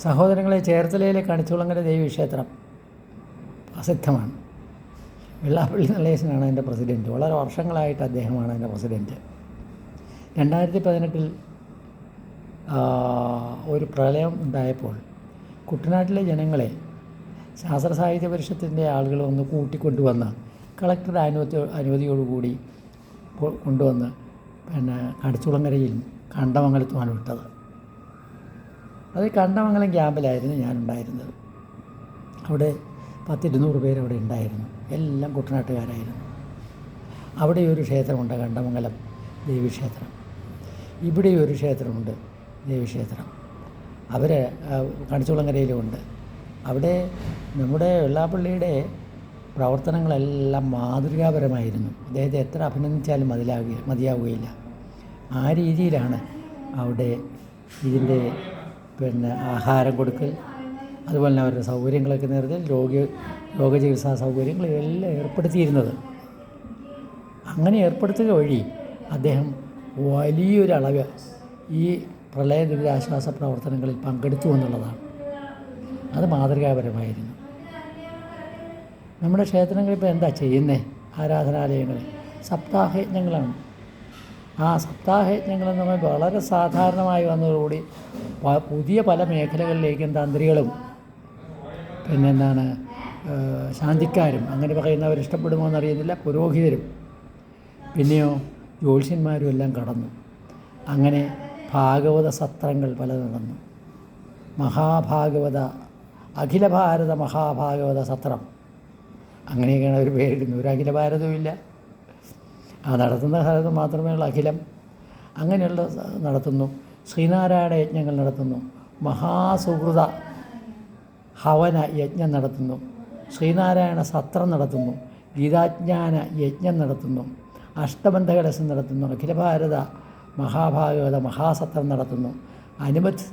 സഹോദരങ്ങളെ, ചേർത്തലയിലെ കണിച്ചുകുളങ്ങര ദേവീക്ഷേത്രം പ്രസിദ്ധമാണ്. വെള്ളാപ്പള്ളി നടേശനാണ് അതിൻ്റെ പ്രസിഡൻറ്റ്. വളരെ വർഷങ്ങളായിട്ട് അദ്ദേഹമാണ് അതിൻ്റെ പ്രസിഡൻറ്റ്. 2018 ഒരു പ്രളയം ഉണ്ടായപ്പോൾ കുട്ടനാട്ടിലെ ജനങ്ങളെ ശാസ്ത്ര സാഹിത്യ പരിഷത്തിൻ്റെ ആളുകൾ ഒന്ന് കൂട്ടിക്കൊണ്ടുവന്ന് കളക്ടറുടെ അനുമതിയോടുകൂടി കൊണ്ടുവന്ന് കണിച്ചുകുളങ്ങരയിലും കണ്ടമംഗലത്തുമാണ് വിട്ടത്. അത് കണ്ടമംഗലം ക്യാമ്പിലായിരുന്നു ഞാനുണ്ടായിരുന്നത്. അവിടെ 10-200 പേര് അവിടെ ഉണ്ടായിരുന്നു. എല്ലാം കുട്ടനാട്ടുകാരായിരുന്നു. അവിടെ ഒരു ക്ഷേത്രമുണ്ട്, കണ്ടമംഗലം ദേവീക്ഷേത്രം. ഇവിടെ ഒരു ക്ഷേത്രമുണ്ട്, ദേവീക്ഷേത്രം. അവർ കണിച്ചുകുളങ്ങരയിലുമുണ്ട്. അവിടെ നമ്മുടെ വെള്ളാപ്പള്ളിയുടെ പ്രവർത്തനങ്ങളെല്ലാം മാതൃകാപരമായിരുന്നു. അദ്ദേഹത്തെ എത്ര അഭിനന്ദിച്ചാലും മതിയാവുകയില്ല. ആ രീതിയിലാണ് അവിടെ ഇതിൻ്റെ ആഹാരം കൊടുക്കൽ, അതുപോലെ തന്നെ അവരുടെ സൗകര്യങ്ങളൊക്കെ നേരത്തെ രോഗചികിത്സാ സൗകര്യങ്ങൾ എല്ലാം ഏർപ്പെടുത്തിയിരുന്നത്. അങ്ങനെ ഏർപ്പെടുത്തുക വഴി അദ്ദേഹം വലിയൊരളവ് ഈ പ്രളയ ദുരിതാശ്വാസ പ്രവർത്തനങ്ങളിൽ പങ്കെടുത്തു എന്നുള്ളതാണ്. അത് മാതൃകാപരമായിരുന്നു. നമ്മുടെ ക്ഷേത്രങ്ങളിൽ ഇപ്പോൾ എന്താ ചെയ്യുന്നത്? ആരാധനാലയങ്ങളിൽ സപ്താഹയജ്ഞങ്ങളാണ്. ആ സപ്താഹയജ്ഞങ്ങൾ നമ്മൾ വളരെ സാധാരണമായി വന്നതോടുകൂടി പുതിയ പല മേഖലകളിലേക്കും തന്ത്രികളും ശാന്തിക്കാരും, അങ്ങനെ പറയുന്നവർ ഇഷ്ടപ്പെടുമോ എന്നറിയുന്നില്ല, പുരോഹിതരും പിന്നെയോ ജ്യോത്സ്യന്മാരും എല്ലാം കടന്നു. അങ്ങനെ ഭാഗവത സത്രങ്ങൾ പലതും നടന്നു. അഖില ഭാരത മഹാഭാഗവത സത്രം, അങ്ങനെയൊക്കെയാണ് ഒരു പേരിടുന്നത്. ഒരു അഖില ഭാരതവും ഇല്ല. ആ നടത്തുന്ന സ്ഥലത്ത് മാത്രമേ ഉള്ളൂ അഖിലം. അങ്ങനെയുള്ള നടത്തുന്നു. ശ്രീനാരായണ യജ്ഞങ്ങൾ നടത്തുന്നു. മഹാസുഹൃത ഹവന യജ്ഞം നടത്തുന്നു. ശ്രീനാരായണ സത്രം നടത്തുന്നു. ഗീതാജ്ഞാന യജ്ഞം നടത്തുന്നു. അഷ്ടബന്ധകലശം നടത്തുന്നു. അഖില ഭാരത മഹാഭാഗവത മഹാസത്രം നടത്തുന്നു. അനുമത്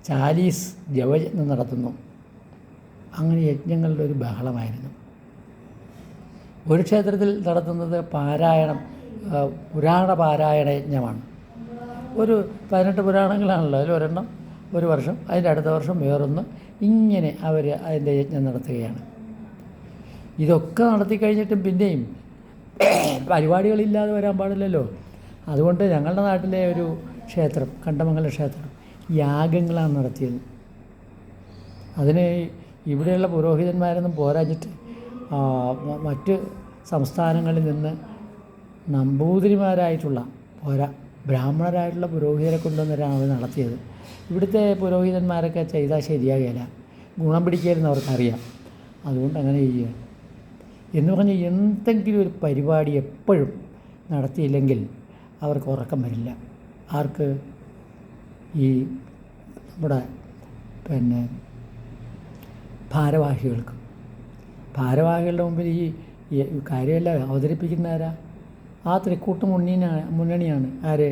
ചാലീസ് ജപയജ്ഞം നടത്തുന്നു. അങ്ങനെ യജ്ഞങ്ങളുടെ ഒരു ബഹളമായിരുന്നു. ഒരു ക്ഷേത്രത്തിൽ നടത്തുന്നത് പുരാണ പാരായണ യജ്ഞമാണ്. ഒരു 18 പുരാണങ്ങളാണല്ലോ, അതിലൊരെണ്ണം ഒരു വർഷം, അതിൻ്റെ അടുത്ത വർഷം വേറൊന്ന്, ഇങ്ങനെ അവർ അതിൻ്റെ യജ്ഞം നടത്തുകയാണ്. ഇതൊക്കെ നടത്തി കഴിഞ്ഞിട്ടും പിന്നെയും പരിപാടികളില്ലാതെ വരാൻ പാടില്ലല്ലോ. അതുകൊണ്ട് ഞങ്ങളുടെ നാട്ടിലെ ഒരു ക്ഷേത്രം, കണ്ടമംഗലം ക്ഷേത്രം, യാഗങ്ങളാണ് നടത്തിയത്. അതിന് ഇവിടെയുള്ള പുരോഹിതന്മാരൊന്നും പോരാഞ്ഞിട്ട് മറ്റ് സംസ്ഥാനങ്ങളിൽ നിന്ന് നമ്പൂതിരിമാരായിട്ടുള്ള ബ്രാഹ്മണരായിട്ടുള്ള പുരോഹിതരെ കൊണ്ടുവന്നിട്ടാണ് അവർ നടത്തിയത്. ഇവിടുത്തെ പുരോഹിതന്മാരൊക്കെ ചെയ്താൽ ശരിയാകില്ല, ഗുണം പിടിക്കരുതെന്ന് അവർക്കറിയാം. അതുകൊണ്ട് അങ്ങനെ ചെയ്യുക എന്ന് പറഞ്ഞ് എന്തെങ്കിലും ഒരു പരിപാടി എപ്പോഴും നടത്തിയില്ലെങ്കിൽ അവർക്ക് ഉറക്കം വരില്ല. ആർക്ക്? ഈ നമ്മുടെ ഭാരവാഹികളുടെ മുമ്പിൽ ഈ കാര്യമെല്ലാം അവതരിപ്പിക്കുന്നവരാ? ആ തൃക്കൂട്ട് മുന്നണിയാണ്. ആര്?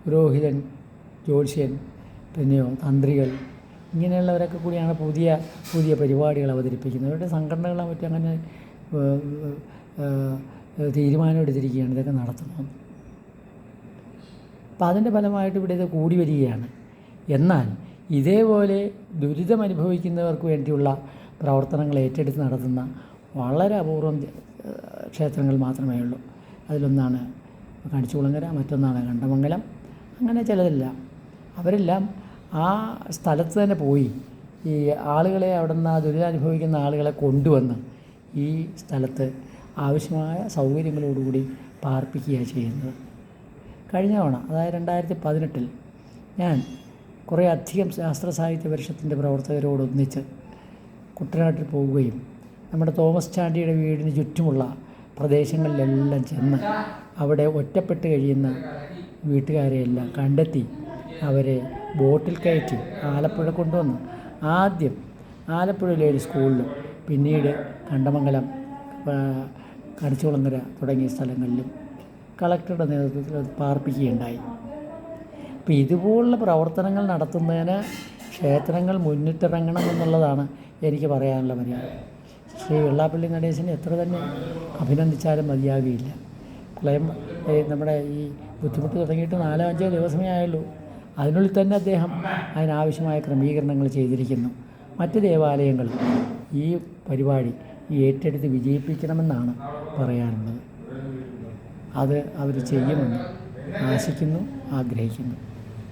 പുരോഹിതൻ, ജ്യോത്സ്യൻ, പിന്നെയോ തന്ത്രികൾ, ഇങ്ങനെയുള്ളവരൊക്കെ കൂടിയാണ് പുതിയ പുതിയ പരിപാടികൾ അവതരിപ്പിക്കുന്നത്. അവരുടെ സംഘടനകളെ പറ്റി അങ്ങനെ തീരുമാനമെടുത്തിരിക്കുകയാണ് ഇതൊക്കെ നടത്തുന്നത്. അപ്പം അതിൻ്റെ ഫലമായിട്ട് ഇവിടെ ഇത് കൂടി വരികയാണ്. എന്നാൽ ഇതേപോലെ ദുരിതമനുഭവിക്കുന്നവർക്ക് വേണ്ടിയുള്ള പ്രവർത്തനങ്ങൾ ഏറ്റെടുത്ത് നടത്തുന്ന വളരെ അപൂർവം ക്ഷേത്രങ്ങൾ മാത്രമേ ഉള്ളൂ. അതിലൊന്നാണ് കണിച്ചുകുളങ്ങര, മറ്റൊന്നാണ് കണ്ടമംഗലം. അങ്ങനെ ചിലതെല്ലാം അവരെല്ലാം ആ സ്ഥലത്ത് തന്നെ പോയി ഈ ആളുകളെ അവിടെ നിന്ന് ദുരിതമനുഭവിക്കുന്ന ആളുകളെ കൊണ്ടുവന്ന് ഈ സ്ഥലത്ത് ആവശ്യമായ സൗകര്യങ്ങളോടുകൂടി പാർപ്പിക്കുകയാണ് ചെയ്യുന്നത്. കഴിഞ്ഞ തവണ, അതായത് 2018 ഞാൻ കുറേ അധികം ശാസ്ത്ര സാഹിത്യ പരിഷത്തിൻ്റെ പ്രവർത്തകരോടൊന്നിച്ച് കുട്ടനാട്ടിൽ പോവുകയും നമ്മുടെ തോമസ് ചാണ്ടിയുടെ വീടിന് ചുറ്റുമുള്ള പ്രദേശങ്ങളിലെല്ലാം ചെന്ന് അവിടെ ഒറ്റപ്പെട്ട് കഴിയുന്ന വീട്ടുകാരെയെല്ലാം കണ്ടെത്തി അവരെ ബോട്ടിൽ കയറ്റി ആലപ്പുഴ കൊണ്ടുവന്നു. ആദ്യം ആലപ്പുഴയിലെ ഒരു സ്കൂളിലും പിന്നീട് കണ്ടമംഗലം, കണിച്ചുകുളങ്ങര തുടങ്ങിയ സ്ഥലങ്ങളിലും കളക്ടറുടെ നേതൃത്വത്തിൽ പാർപ്പിക്കുകയുണ്ടായി. അപ്പോൾ ഇതുപോലുള്ള പ്രവർത്തനങ്ങൾ നടത്തുന്നതിന് ക്ഷേത്രങ്ങൾ മുന്നിട്ടിറങ്ങണം എന്നുള്ളതാണ് എനിക്ക് പറയാനുള്ള മര്യാദ. ശ്രീ വെള്ളാപ്പള്ളി നടേശനെ എത്ര തന്നെ അഭിനന്ദിച്ചാലും മതിയാകുകയില്ല. നമ്മുടെ ഈ ബുദ്ധിമുട്ട് തുടങ്ങിയിട്ട് 4-5 ദിവസമേ ആയുള്ളൂ. അതിനുള്ളിൽ തന്നെ അദ്ദേഹം അതിനാവശ്യമായ ക്രമീകരണങ്ങൾ ചെയ്തിരിക്കുന്നു. മറ്റ് ദേവാലയങ്ങൾ ഈ പരിപാടി ഏറ്റെടുത്ത് വിജയിപ്പിക്കണമെന്നാണ് പറയാനുള്ളത്. അത് അവർ ചെയ്യുമെന്ന് ആശിക്കുന്നു, ആഗ്രഹിക്കുന്നു.